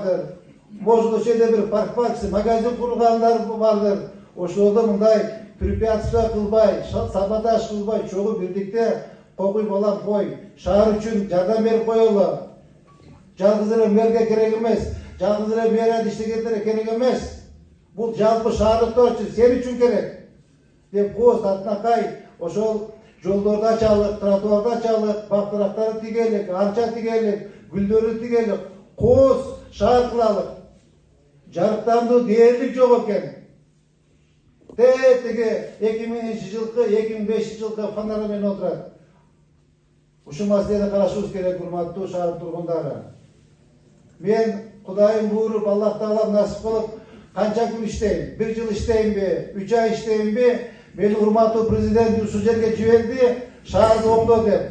bardır. Možda şeyde bir park baksı, magazin kurganlar vardır. Oşolda mınday prepятствия kılbay, sabotaj kılbay, çoğu birlikte kokuy falan koy. Şahar üçün jardam berip koyuyorlar. Жалғызыра мерге керек емес, жалғызыра мер иштегендер керек емес. Бұл жалпы шаһарлықтар үшін, сен үшін керек. Деп қос атнақай, ошол жолдорда ачалык, тротуарда ачалык, бактырактары тигелик, арча тигелик, гүлдөрү тигелик, қос шаар кылалык. Жарыктандуу дээрлик жок экен. Теге 2000 жылкы, 2005 жылкы фонарь менен отурат. Ушул маселени карашыбыз керек, урматтуу шаар тургундары. Мен Кудайым буйруп, Аллах Таалам насип кылып, канча күн иштейм? 1 жыл иштеймби? 3 ай иштеймби? Мени урматтуу президент ушул жерге жиберди, шаарды оңдо деп.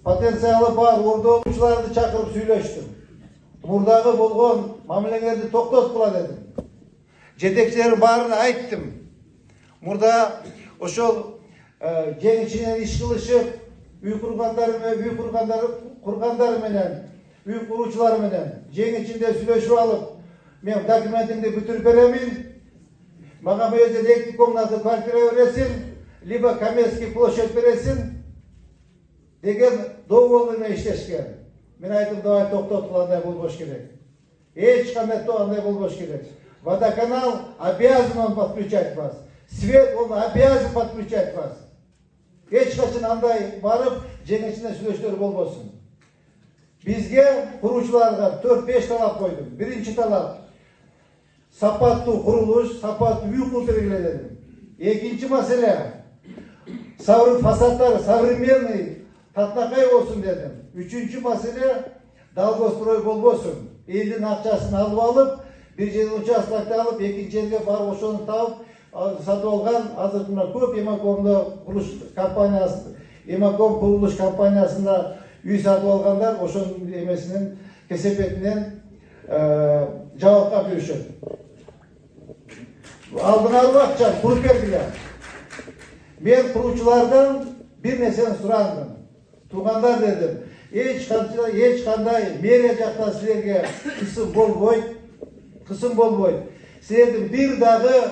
Потенциалы бар ордоочуларды чакырып сүйлөштүм. Мурдагы болгон мамилеңерди токтоткула дедим. Жетекчилердин баарына айттым. Мурда ошол жең ичинен иш кылышып, үй кургандар менен, үй куруучулар менен жең ичинде сүйлөшүп алып, мен документимди бүтүрүп беремин. Мага бул жерде 2 комната квартира бересиң, либо коммерческий площадь бересиң деген договор менен иштешкен. Мен айттым, давай токтоткула, андай болбош керек. Эч кандай андай болбош керек. Водоканал обязан он подключать вас. Свет он обязан подключать вас. Эч качан андай барып, жең ичинде сүйлөшүүлөр болбосун. Бизге куруучуларга 4-5 талап койдум. Биринчи талап сапаттуу курулуш, сапаттуу үй куруу белгиле дедим. Экинчи маселе фасадтар современный, татнакай болсун дедим. Үчүнчү маселе долгострой болбосун. Элдин акчасын алып алып, бир жерде участокты алып, экинчи жерге барып ошону тауып сатып алган. Азыр мына көп Эмакомдо курулуш компаниясы, Эмаком курулуш компаниясында үй сатып алгандар ошонун эмесинен кесепетинен жабапка беришет. Алдын алып акча куруп бергиле. Мен куруучулардан бир нерсени сурандым. Туугандар дедим, эч кандай мэрия жактан силерге кысым болбойт. Силердин бир дагы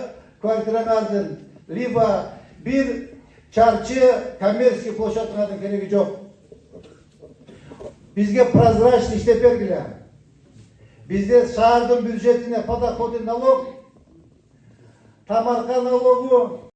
квартираңардын, либо бир чарчы коммерческий площадьыңардын кереги жок. Бизге прозрачный иштеп бергиле. Бизде шаардын бюджетине подоходный налог, тамарка налогу,